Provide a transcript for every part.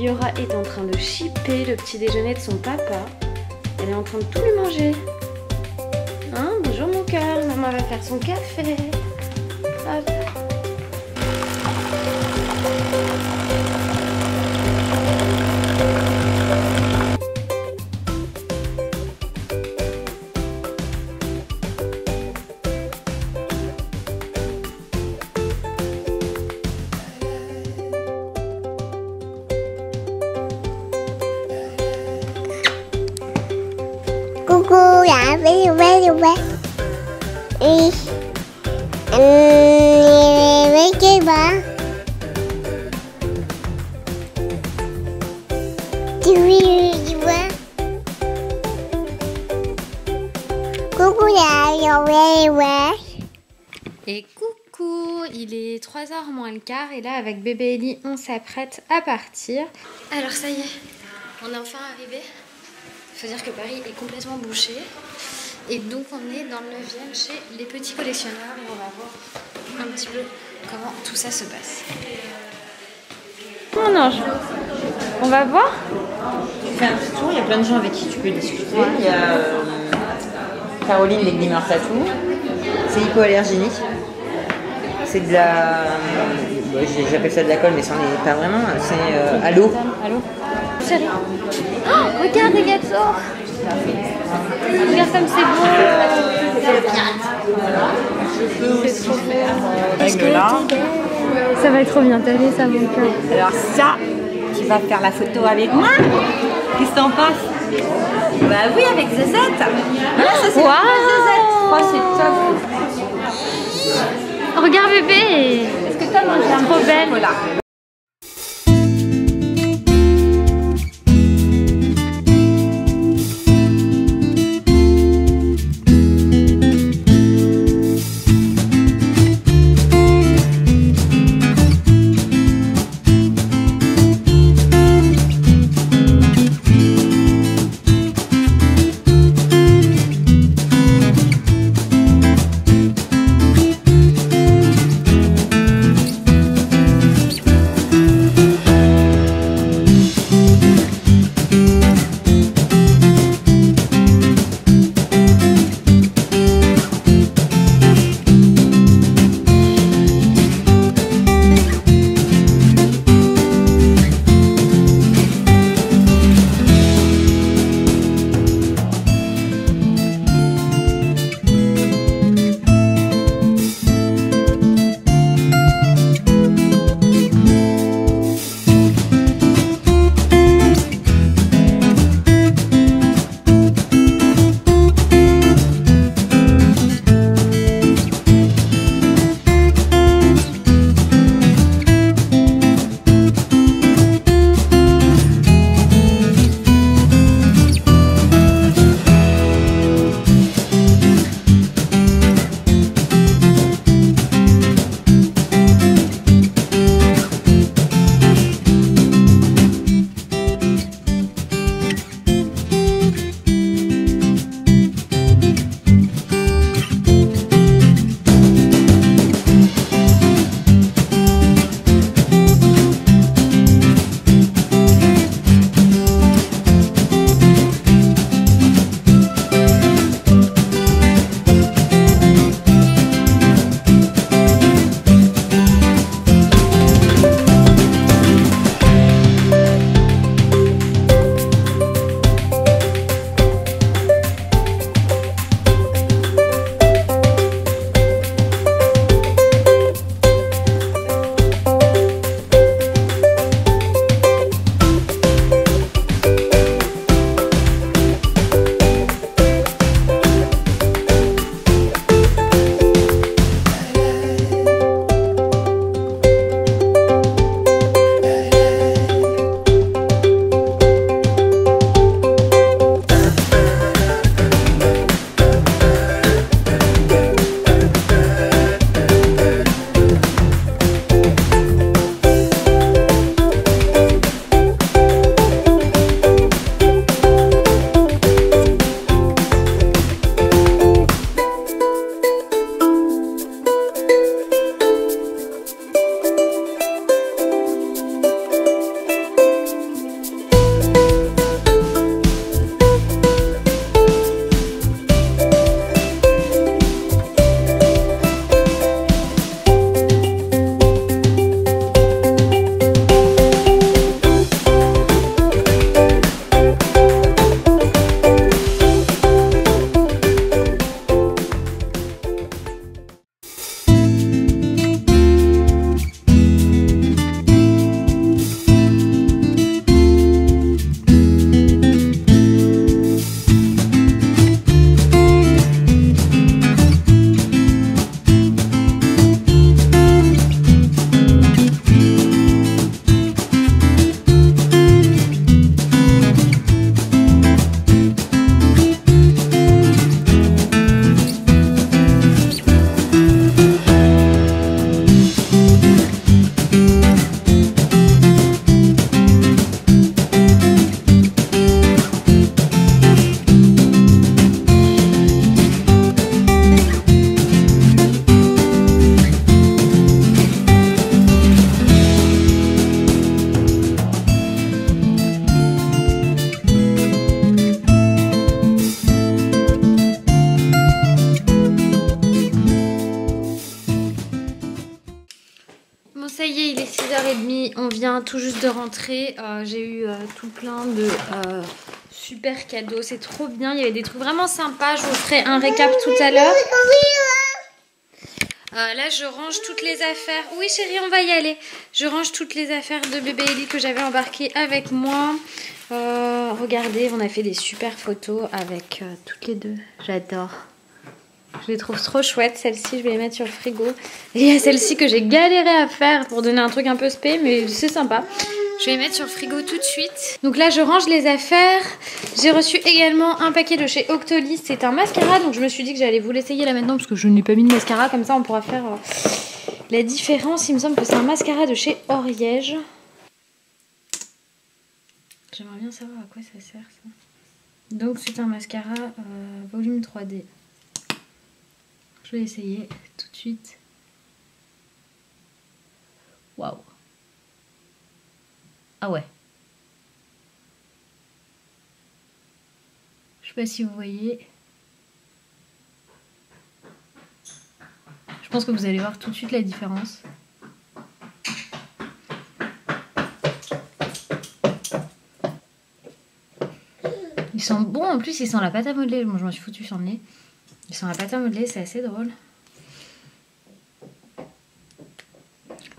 Yora est en train de chipper le petit déjeuner de son papa. Elle est en train de tout lui manger. Hein, bonjour mon cœur, maman va faire son café. Hop. Coucou, là, Et coucou, il est 3h moins le quart et là avec bébé Ellie on s'apprête à partir. Alors ça y est, on est enfin arrivé. Il faut dire que Paris est complètement bouché. Et donc on est dans le 9e chez les petits collectionneurs et on va voir un petit peu comment tout ça se passe. Mon ange, on va voir. Tu fais un petit tour, il y a plein de gens avec qui tu peux discuter. Ouais. Il y a Caroline des Glimmer Tattoo. C'est hypoallergénique. C'est de la... j'appelle ça de la colle mais c'en est pas vraiment. C'est à l'eau. Chérie. Oh, regarde les gâteaux. Regarde comme c'est beau. C'est trop beau. Règle là. Ça va être trop bien, t'as vu ça mon cœur. Alors ça, tu vas faire la photo avec moi. Qu'est-ce que t'en penses? Bah oui, avec Zezette. Voilà, ça c'est Wow. Zezette. Oh, c'est top. Regarde bébé. Est-ce que t'as mangé un trop peu de belle. chocolat? on vient tout juste de rentrer. J'ai eu tout plein de super cadeaux. C'est trop bien. Il y avait des trucs vraiment sympas. Je vous ferai un récap tout à l'heure. Là, je range toutes les affaires. Oui, chérie, on va y aller. Je range toutes les affaires de bébé Ellie que j'avais embarquées avec moi. Regardez, on a fait des super photos avec toutes les deux. J'adore. Je les trouve trop chouettes. Celle-ci, je vais les mettre sur le frigo. Et il y a celle-ci que j'ai galéré à faire pour donner un truc un peu spé, mais c'est sympa. Je vais les mettre sur le frigo tout de suite. Donc là, je range les affaires. J'ai reçu également un paquet de chez Octolis. C'est un mascara, donc je me suis dit que j'allais vous l'essayer là maintenant parce que je n'ai pas mis de mascara. Comme ça, on pourra faire la différence. Il me semble que c'est un mascara de chez Oriège. J'aimerais bien savoir à quoi ça sert ça. Donc c'est un mascara volume 3D. Je vais essayer tout de suite. Waouh. Ah ouais. Je sais pas si vous voyez. Je pense que vous allez voir tout de suite la différence. Ils sont bons en plus, ils sentent la pâte à modeler. Moi je m'en suis foutu sur le nez. Ils sont la pâte à modeler, c'est assez drôle.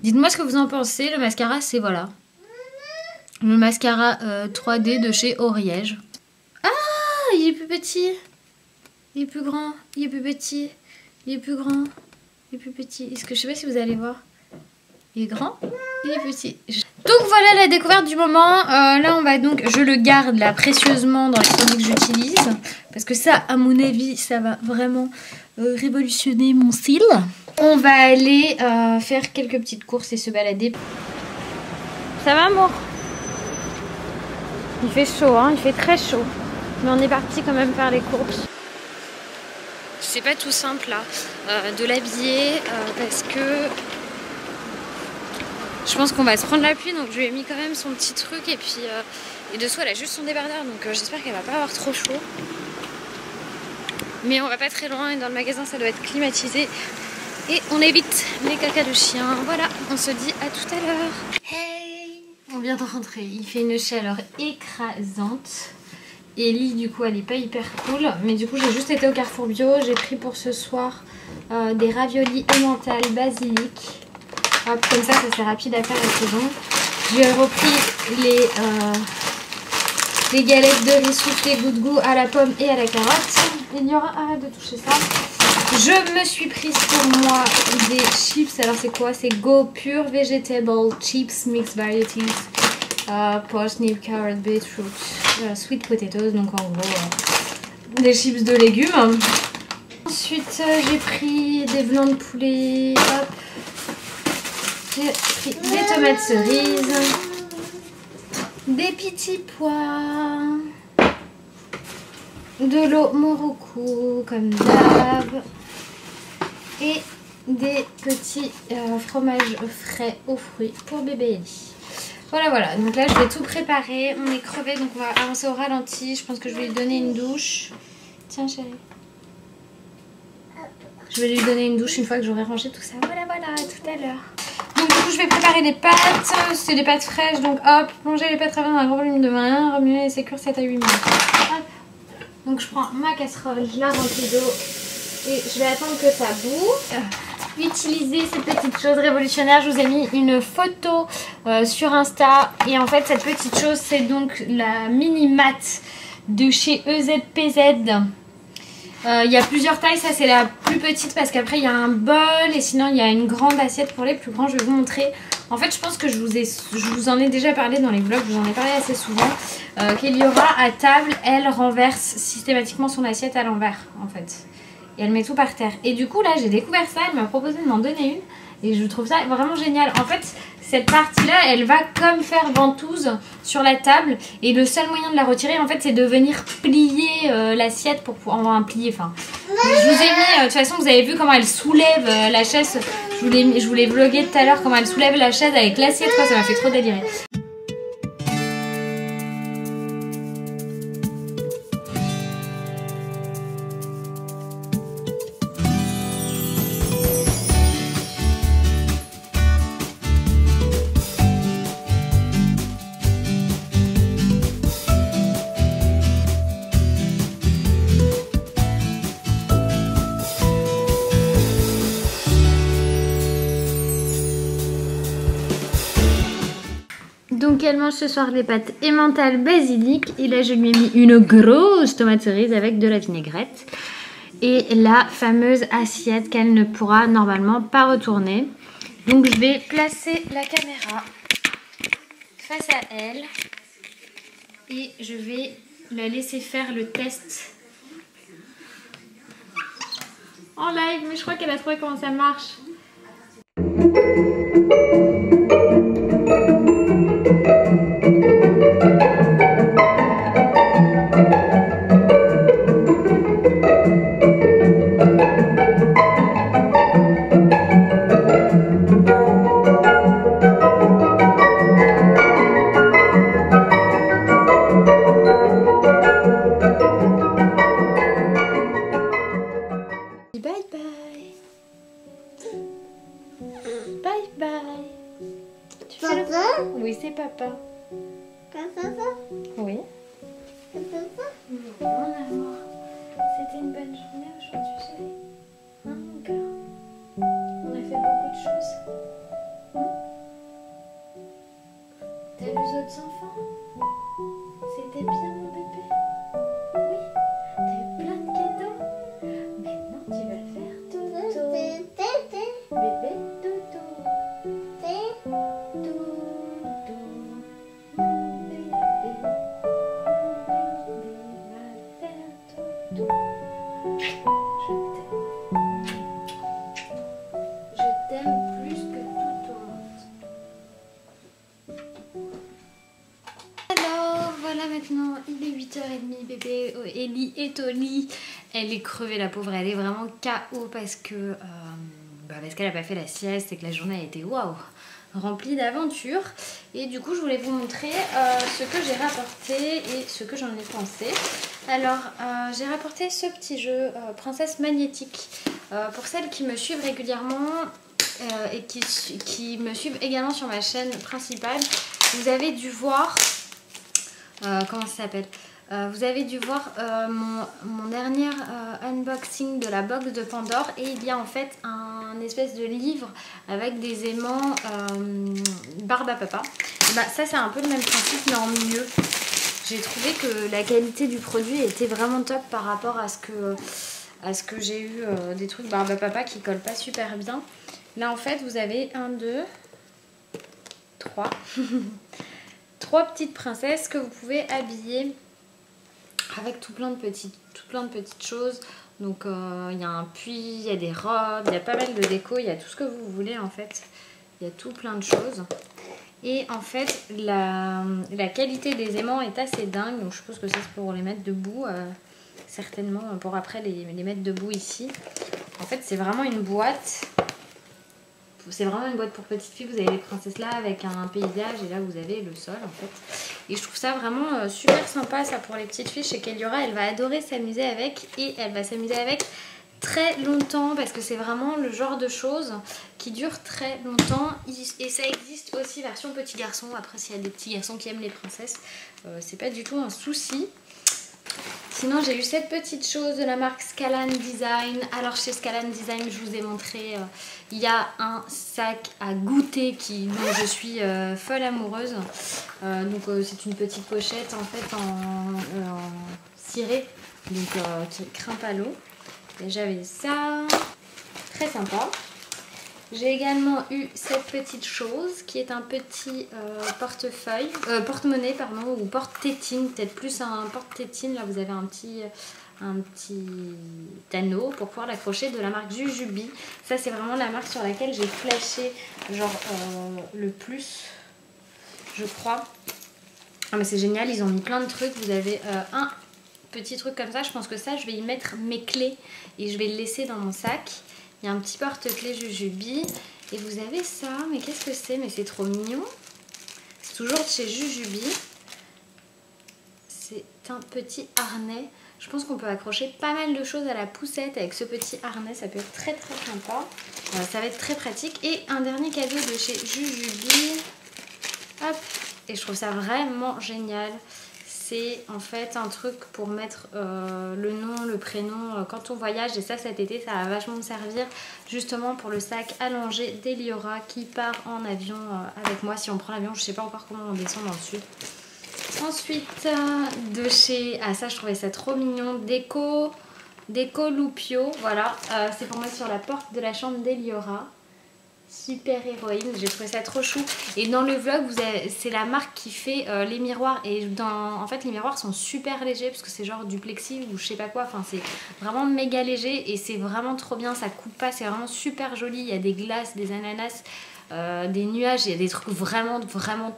Dites-moi ce que vous en pensez. Le mascara, c'est voilà. Le mascara 3D de chez Oriège. Ah, il est plus petit. Il est plus grand. Il est plus petit. Il est plus grand. Il est plus petit. Est-ce que je sais pas si vous allez voir. Il est grand. Il est petit. Donc voilà la découverte du moment. Là on va donc, je le garde là précieusement dans les produits que j'utilise. Parce que ça, à mon avis, ça va vraiment révolutionner mon style. On va aller faire quelques petites courses et se balader. Ça va, amour? Il fait chaud, hein, il fait très chaud. Mais on est parti quand même faire les courses. C'est pas tout simple là de l'habiller parce que je pense qu'on va se prendre la pluie, donc je lui ai mis quand même son petit truc et puis et dessous elle a juste son débardeur, donc j'espère qu'elle va pas avoir trop chaud. Mais on va pas très loin et dans le magasin ça doit être climatisé et on évite les cacas de chien. Voilà, on se dit à tout à l'heure. Hey, on vient de rentrer, il fait une chaleur écrasante. Ellie du coup elle est pas hyper cool, mais du coup j'ai juste été au Carrefour Bio. J'ai pris pour ce soir des raviolis emmental basilic. Hop, comme ça c'est rapide à faire et c'est bon. J'ai repris les galettes de riz soufflé goût de goût à la pomme et à la carotte. Il y aura, arrête de toucher ça. Je me suis prise pour moi des chips. Alors c'est quoi? C'est Go Pure Vegetable Chips Mixed Varieties. Parsnip, carrot, beetroot, sweet potatoes, donc en gros des chips de légumes. Ensuite j'ai pris des blancs de poulet, hop. J'ai pris des tomates cerises, des petits pois, de l'eau Morocco comme d'hab et des petits fromages frais aux fruits pour bébé Ellie. Voilà, donc là je vais tout préparer, on est crevé donc on va avancer au ralenti, je pense que je vais lui donner une douche. Tiens chérie. Je vais lui donner une douche une fois que j'aurai rangé tout ça, voilà, à tout à l'heure. Donc du coup je vais préparer des pâtes, c'est des pâtes fraîches, donc hop, plonger les pâtes dans un grand volume de vin, remuer et sécure 7 à 8 minutes. Hop. Donc je prends ma casserole, je la remplis d'eau et je vais attendre que ça boue. Utiliser ces petites choses révolutionnaires. Je vous ai mis une photo sur Insta et en fait cette petite chose c'est donc la mini mat de chez EZPZ. Il y a plusieurs tailles, ça c'est la plus petite parce qu'après il y a un bol et sinon il y a une grande assiette pour les plus grands. Je vais vous montrer. En fait je pense que je vous en ai déjà parlé dans les vlogs, je vous en ai parlé assez souvent, qu'Eliora à table elle renverse systématiquement son assiette à l'envers en fait. Et elle met tout par terre. Et du coup là j'ai découvert ça, elle m'a proposé de m'en donner une. Et je trouve ça vraiment génial. En fait cette partie là elle va comme faire ventouse sur la table. Et le seul moyen de la retirer en fait c'est de venir plier l'assiette pour pouvoir en plier. Enfin, je vous ai mis, de toute façon vous avez vu comment elle soulève la chaise. Je voulais vlogger tout à l'heure comment elle soulève la chaise avec l'assiette. Ça m'a fait trop délirer. également ce soir des pâtes emmental basilic. Et là, je lui ai mis une grosse tomate cerise avec de la vinaigrette. Et la fameuse assiette qu'elle ne pourra normalement pas retourner. Donc, je vais placer la caméra face à elle. Et je vais la laisser faire le test en live. Mais je crois qu'elle a trouvé comment ça marche. Bye bye. Bye bye. Tu fais Papa? Oui, c'est papa. Papa? Oui. Papa? Mon amour, c'était une bonne journée aujourd'hui, chérie. Hein, mon cœur? On a fait beaucoup de choses. Hein? T'as vu les autres enfants? C'était bien, mon bébé? Oui. T'as eu plein de cadeaux? Maintenant, tu vas le faire dodo. Bébé dodo. Dodo. Bébé. Je t'aime plus que tout au monde. Alors voilà, maintenant il est 8h30, bébé Ellie est au lit. Elle est crevée, la pauvre, elle est vraiment KO parce que parce qu'elle n'a pas fait la sieste et que la journée a été waouh, remplie d'aventures. Et du coup je voulais vous montrer ce que j'ai rapporté et ce que j'en ai pensé. Alors j'ai rapporté ce petit jeu Princesse Magnétique pour celles qui me suivent régulièrement et qui me suivent également sur ma chaîne principale. Vous avez dû voir comment ça s'appelle, vous avez dû voir mon dernier unboxing de la box de Pandore, et il y a en fait un espèce de livre avec des aimants barbe à papa. Et bah, ça c'est un peu le même principe mais en mieux. J'ai trouvé que la qualité du produit était vraiment top par rapport à ce que j'ai eu des trucs barbe à papa qui collent pas super bien. Là en fait vous avez 1, 2, 3 3 petites princesses que vous pouvez habiller avec tout plein de petites choses. Donc il y a un puits, il y a des robes, il y a pas mal de déco, il y a tout ce que vous voulez en fait. Il y a tout plein de choses. Et en fait la qualité des aimants est assez dingue. Donc je suppose que ça c'est pour les mettre debout. Certainement pour après les mettre debout ici. En fait c'est vraiment une boîte. C'est vraiment une boîte pour petites filles. Vous avez les princesses là avec un paysage et là vous avez le sol en fait. Et je trouve ça vraiment super sympa ça pour les petites filles. Chez Kéliora, elle va adorer s'amuser avec et elle va s'amuser avec très longtemps parce que c'est vraiment le genre de choses qui dure très longtemps. Et ça existe aussi version petit garçon. Après s'il y a des petits garçons qui aiment les princesses, c'est pas du tout un souci. Sinon j'ai eu cette petite chose de la marque Scalan Design. Alors chez Scalan Design je vous ai montré, il y a un sac à goûter dont je suis folle amoureuse. Donc c'est une petite pochette en fait en ciré, donc qui grimpe à l'eau. Et j'avais ça, très sympa. J'ai également eu cette petite chose qui est un petit porte-monnaie pardon, ou porte-tétine, peut-être plus un porte-tétine. Là vous avez un petit anneau pour pouvoir l'accrocher de la marque Jujubee. Ça c'est vraiment la marque sur laquelle j'ai flashé genre le plus, je crois. Ah mais c'est génial, ils ont mis plein de trucs. Vous avez un petit truc comme ça, je pense que ça je vais y mettre mes clés et je vais le laisser dans mon sac. Il y a un petit porte-clés Jujubee. Et vous avez ça. Mais qu'est-ce que c'est? Mais c'est trop mignon. C'est toujours de chez Jujubee. C'est un petit harnais. Je pense qu'on peut accrocher pas mal de choses à la poussette avec ce petit harnais. Ça peut être très très sympa. Ça va être très pratique. Et un dernier cadeau de chez Jujubee. Hop. Et je trouve ça vraiment génial. c'est en fait un truc pour mettre le nom, le prénom quand on voyage. Et ça, cet été, ça va vachement me servir justement pour le sac allongé d'Eliora qui part en avion avec moi. Si on prend l'avion, je sais pas encore comment on descend dans le sud. Ensuite, de chez... Ah, ça, je trouvais ça trop mignon. Déco Lupio. Voilà, c'est pour mettre sur la porte de la chambre d'Eliora. Super héroïne, j'ai trouvé ça trop chou. Et dans le vlog, c'est la marque qui fait les miroirs. Et en fait, les miroirs sont super légers parce que c'est genre du plexi ou je sais pas quoi. Enfin, c'est vraiment méga léger et c'est vraiment trop bien. Ça coupe pas, c'est vraiment super joli. Il y a des glaces, des ananas, des nuages. Il y a des trucs vraiment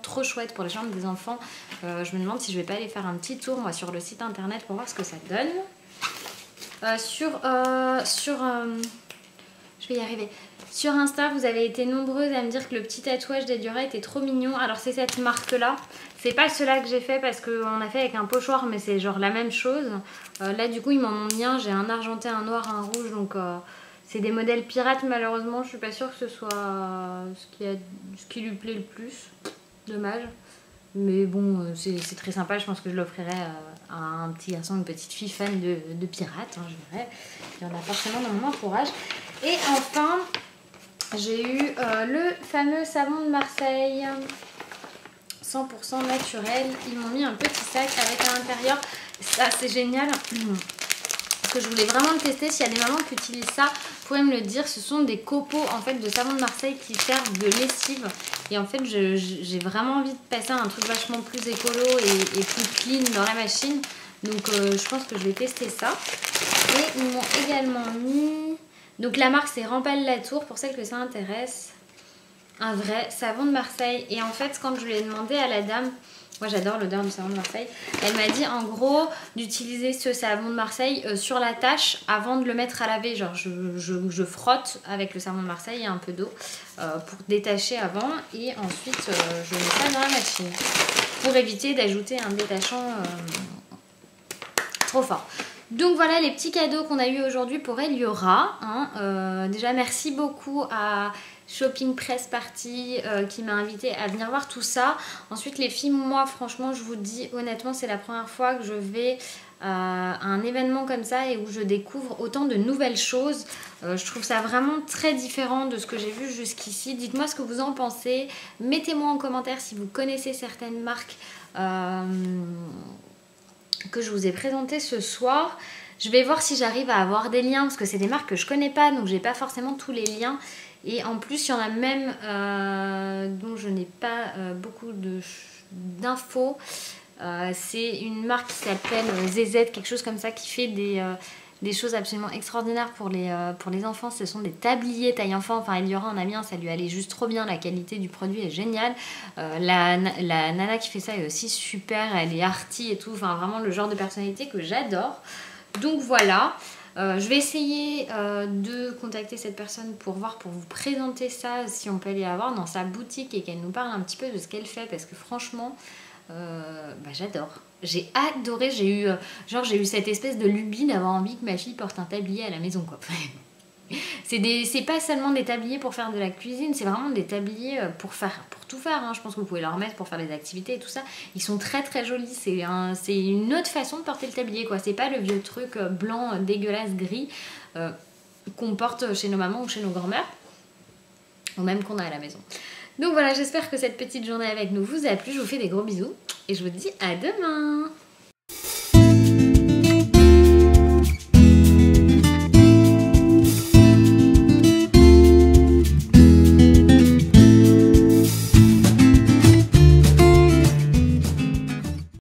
trop chouettes pour les chambres des enfants. Je me demande si je vais pas aller faire un petit tour moi sur le site internet pour voir ce que ça donne. Je vais y arriver. Sur Insta, vous avez été nombreuses à me dire que le petit tatouage d'Eliora était trop mignon. Alors c'est cette marque-là. C'est pas cela que j'ai fait parce qu'on a fait avec un pochoir, mais c'est genre la même chose. Là, du coup, ils m'en ont mis un. J'ai un argenté, un noir, un rouge. Donc c'est des modèles pirates, malheureusement. Je suis pas sûre que ce soit ce qui lui plaît le plus. Dommage. Mais bon, c'est très sympa. Je pense que je l'offrirai à un petit garçon, une petite fille fan de pirates. Hein, je dirais. Il y en a forcément dans mon entourage. Et enfin... j'ai eu le fameux savon de Marseille 100% naturel. Ils m'ont mis un petit sac avec à l'intérieur. Ça c'est génial. Parce que je voulais vraiment le tester. S'il y a des mamans qui utilisent ça, vous pouvez me le dire. Ce sont des copeaux en fait de savon de Marseille qui servent de lessive. Et en fait j'ai vraiment envie de passer à un truc vachement plus écolo et plus clean dans la machine. Donc je pense que je vais tester ça. Et ils m'ont également mis... donc la marque c'est Rampal Latour pour celles que ça intéresse. Un vrai savon de Marseille. Et en fait quand je lui ai demandé à la dame, moi j'adore l'odeur du savon de Marseille, elle m'a dit en gros d'utiliser ce savon de Marseille sur la tâche avant de le mettre à laver. Genre je frotte avec le savon de Marseille et un peu d'eau pour détacher avant. Et ensuite je mets ça dans la machine. Pour éviter d'ajouter un détachant trop fort. Donc voilà les petits cadeaux qu'on a eu aujourd'hui pour Eliora. Hein. Déjà merci beaucoup à Shopping Press Party qui m'a invité à venir voir tout ça. Ensuite les filles, moi franchement je vous dis honnêtement c'est la première fois que je vais à un événement comme ça et où je découvre autant de nouvelles choses. Je trouve ça vraiment très différent de ce que j'ai vu jusqu'ici. Dites-moi ce que vous en pensez. Mettez-moi en commentaire si vous connaissez certaines marques que je vous ai présenté ce soir. Je vais voir si j'arrive à avoir des liens parce que c'est des marques que je connais pas, donc j'ai pas forcément tous les liens. Et en plus il y en a même dont je n'ai pas beaucoup d'infos. C'est une marque qui s'appelle ZZ, quelque chose comme ça, qui fait des choses absolument extraordinaires pour les enfants. Ce sont des tabliers taille enfant. Enfin, Eliora en a mis un, ça lui allait juste trop bien. La qualité du produit est géniale. La nana qui fait ça est aussi super. Elle est arty et tout. Enfin, vraiment le genre de personnalité que j'adore. Donc voilà. Je vais essayer de contacter cette personne pour voir, pour vous présenter ça, si on peut aller la voir dans sa boutique et qu'elle nous parle un petit peu de ce qu'elle fait. Parce que franchement... j'adore, j'ai adoré, j'ai eu cette espèce de lubie d'avoir envie que ma fille porte un tablier à la maison quoi. C'est pas seulement des tabliers pour faire de la cuisine, c'est vraiment des tabliers pour tout faire hein. Je pense que vous pouvez leur mettre pour faire des activités et tout ça. Ils sont très très jolis, c'est une autre façon de porter le tablier quoi. C'est pas le vieux truc blanc dégueulasse gris qu'on porte chez nos mamans ou chez nos grand-mères, ou même qu'on a à la maison. Donc voilà, j'espère que cette petite journée avec nous vous a plu. Je vous fais des gros bisous et je vous dis à demain.